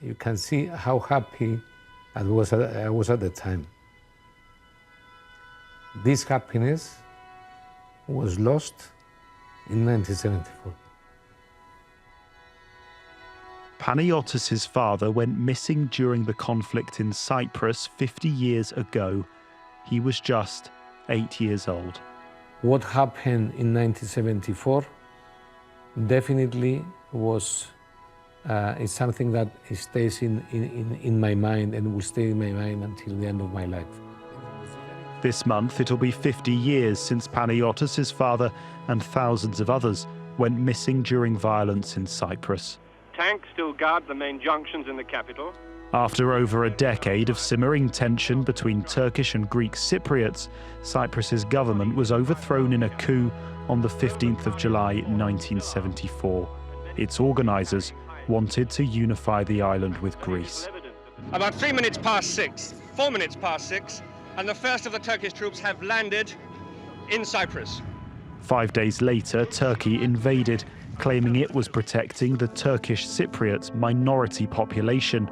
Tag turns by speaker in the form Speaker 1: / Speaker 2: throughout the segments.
Speaker 1: You can see how happy I was at the time. This happiness was lost in 1974.
Speaker 2: Panayiotis' father went missing during the conflict in Cyprus 50 years ago. He was just 8 years old.
Speaker 1: What happened in 1974 definitely was is something that stays in my mind and will stay in my mind until the end of my life.
Speaker 2: This month it'll be 50 years since Panayiotis' father and thousands of others went missing during violence in Cyprus.
Speaker 3: Tanks still guard the main junctions in the capital.
Speaker 2: After over a decade of simmering tension between Turkish and Greek Cypriots, Cyprus's government was overthrown in a coup on the 15th of July 1974. Its organisers wanted to unify the island with Greece.
Speaker 3: About 4 minutes past 6, and the first of the Turkish troops have landed in Cyprus.
Speaker 2: 5 days later, Turkey invaded, claiming it was protecting the Turkish Cypriot minority population.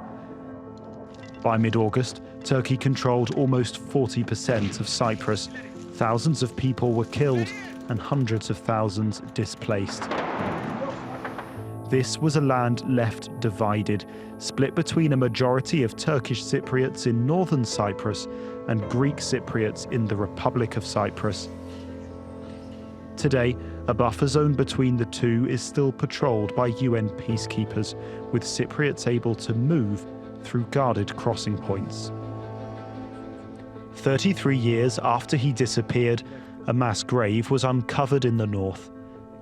Speaker 2: By mid-August, Turkey controlled almost 40% of Cyprus. Thousands of people were killed and hundreds of thousands displaced. This was a land left divided, split between a majority of Turkish Cypriots in northern Cyprus and Greek Cypriots in the Republic of Cyprus. Today, a buffer zone between the two is still patrolled by UN peacekeepers, with Cypriots able to move through guarded crossing points. 33 years after he disappeared, a mass grave was uncovered in the north.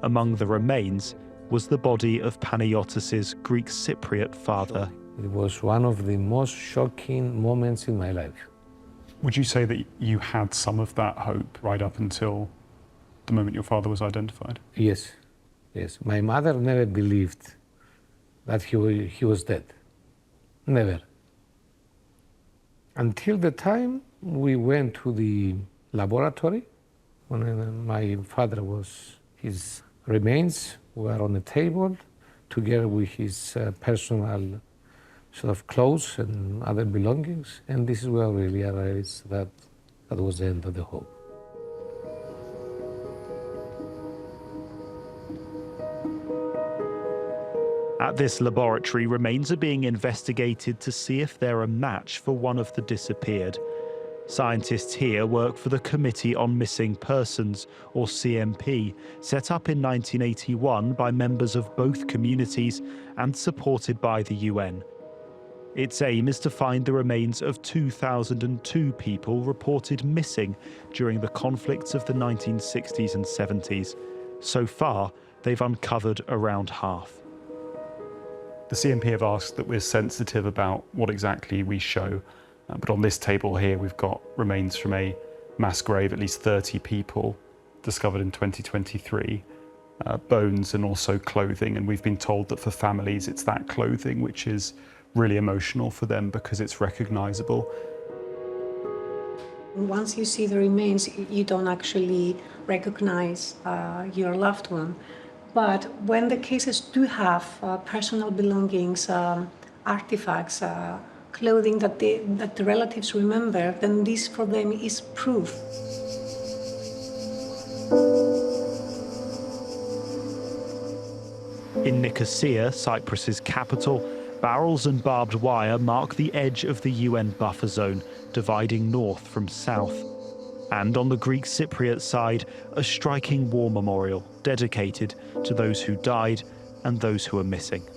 Speaker 2: Among the remains was the body of Panayiotis' Greek Cypriot father.
Speaker 1: It was one of the most shocking moments in my life.
Speaker 4: Would you say that you had some of that hope right up until the moment your father was identified?
Speaker 1: Yes, yes. My mother never believed that he was dead. Never. Until the time we went to the laboratory, when my father his remains were on the table, together with his personal sort of clothes and other belongings. And this is where we realized that that was the end of the hope.
Speaker 2: At this laboratory, remains are being investigated to see if they're a match for one of the disappeared. Scientists here work for the Committee on Missing Persons, or CMP, set up in 1981 by members of both communities and supported by the UN. Its aim is to find the remains of 2,002 people reported missing during the conflicts of the 1960s and 70s. So far, they've uncovered around half.
Speaker 4: The CMP have asked that we're sensitive about what exactly we show, but on this table here we've got remains from a mass grave, at least 30 people discovered in 2023, bones and also clothing, and we've been told that for families it's that clothing which is really emotional for them because it's recognizable.
Speaker 5: Once you see the remains, you don't actually recognize your loved one. But when the cases do have personal belongings, artifacts, clothing that the relatives remember, then this for them is proof.
Speaker 2: In Nicosia, Cyprus's capital, barrels and barbed wire mark the edge of the UN buffer zone, dividing north from south. And on the Greek Cypriot side, a striking war memorial dedicated to those who died and those who are missing.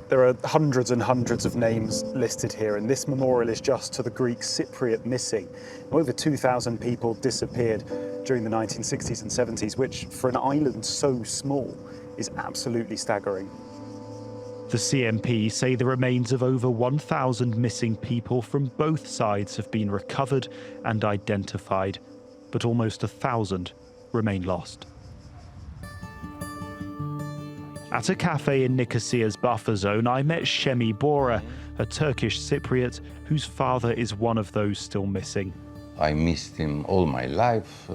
Speaker 4: There are hundreds and hundreds of names listed here, and this memorial is just to the Greek Cypriot missing. Over 2,000 people disappeared during the 1960s and 70s, which for an island so small is absolutely staggering.
Speaker 2: The CMP say the remains of over 1,000 missing people from both sides have been recovered and identified, but almost 1,000 remain lost. At a cafe in Nicosia's buffer zone, I met Shemi Bora, a Turkish Cypriot whose father is one of those still missing.
Speaker 6: I missed him all my life,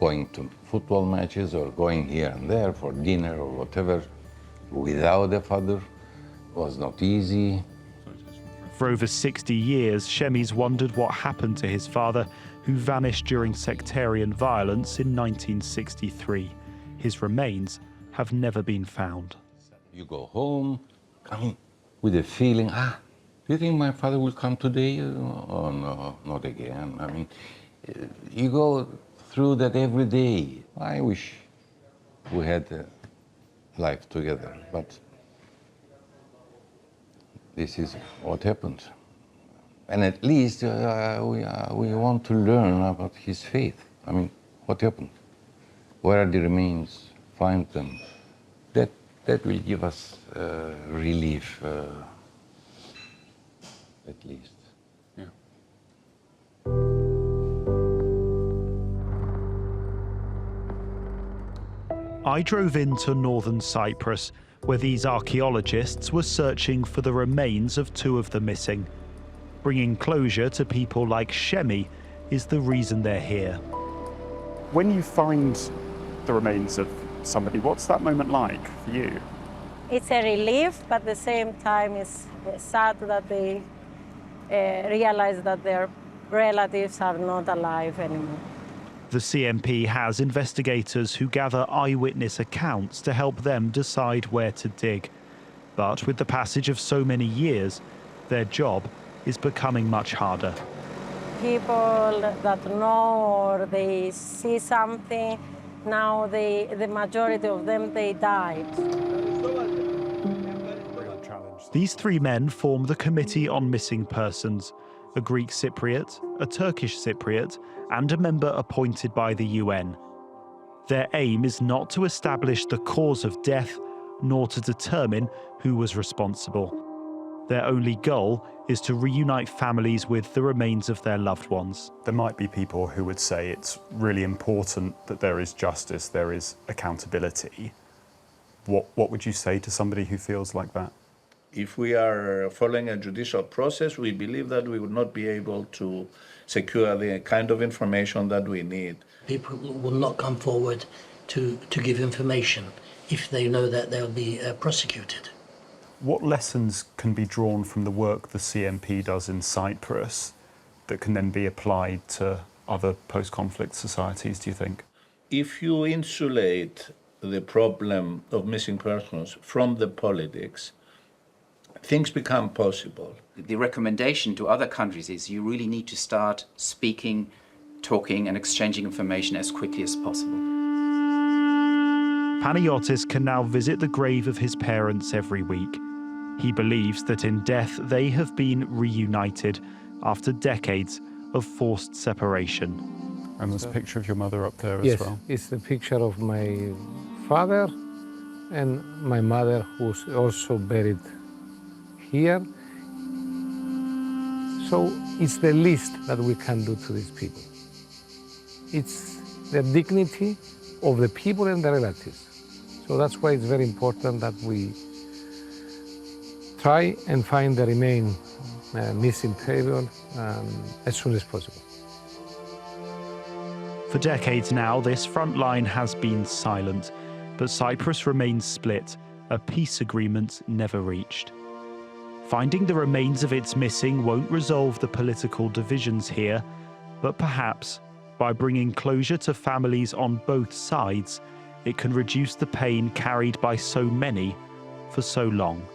Speaker 6: going to football matches or going here and there for dinner or whatever, without a father. was not easy.
Speaker 2: For over 60 years, Shemi's wondered what happened to his father, who vanished during sectarian violence in 1963. His remains have never been found.
Speaker 6: You go home, coming with a feeling, do you think my father will come today? Oh no, not again. I mean, you go through that every day. I wish we had life together, but this is what happened. And at least we want to learn about his faith. I mean, what happened? Where are the remains? Find them. That will give us relief, at least. Yeah.
Speaker 2: I drove into northern Cyprus, where these archaeologists were searching for the remains of two of the missing. Bringing closure to people like Shemi is the reason they're here.
Speaker 4: When you find the remains of somebody, what's that moment like for you?
Speaker 7: It's a relief, but at the same time it's sad that they realize that their relatives are not alive anymore.
Speaker 2: The CMP has investigators who gather eyewitness accounts to help them decide where to dig. But with the passage of so many years, their job is becoming much harder.
Speaker 7: People that know or they see something, now the majority of them, they died.
Speaker 2: These three men form the Committee on Missing Persons, a Greek Cypriot, a Turkish Cypriot, and a member appointed by the UN. Their aim is not to establish the cause of death, nor to determine who was responsible. Their only goal is to reunite families with the remains of their loved ones.
Speaker 4: There might be people who would say it's really important that there is justice, there is accountability. What would you say to somebody who feels like that?
Speaker 8: If we are following a judicial process, we believe that we would not be able to secure the kind of information that we need.
Speaker 9: People will not come forward to give information if they know that they'll be prosecuted.
Speaker 4: What lessons can be drawn from the work the CMP does in Cyprus that can then be applied to other post-conflict societies, do you think?
Speaker 8: If you insulate the problem of missing persons from the politics, things become possible.
Speaker 10: The recommendation to other countries is you really need to start speaking, talking and exchanging information as quickly as possible.
Speaker 2: Panagiotis can now visit the grave of his parents every week. He believes that in death they have been reunited after decades of forced separation.
Speaker 4: And there's a picture of your mother up there
Speaker 1: Yes,
Speaker 4: as well.
Speaker 1: it's the picture of my father and my mother, who's also buried here. So it's the least that we can do to these people. It's the dignity of the people and the relatives. So that's why it's very important that we try and find the remaining missing people as soon as possible.
Speaker 2: For decades now, this front line has been silent, but Cyprus remains split, a peace agreement never reached. Finding the remains of its missing won't resolve the political divisions here, but perhaps by bringing closure to families on both sides, it can reduce the pain carried by so many for so long.